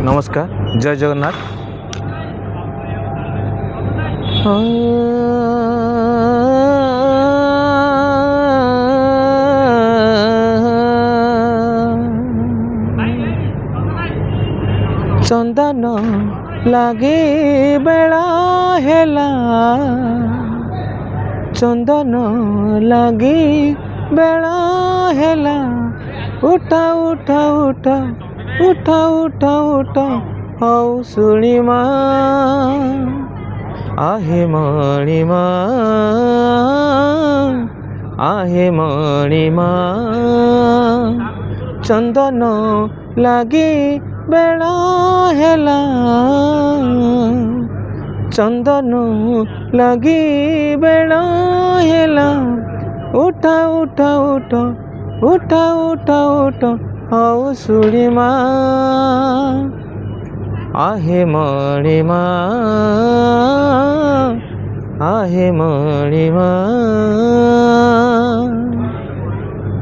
नमस्कार जय जगन्नाथ। चंदन लागे बेला हेला, चंदन लागे बेला हेला, उठा उठा उठा उठा उठा उठा हौ सुणिमा आहे मणिमा, आहे मणिमा। चंदन लागे बेला हेला, चंदन लागे बेला हेला, उठा उठा उठा उठा उठा उठा हौ सुणिमा आहे मणिमा, आहे मणिमा।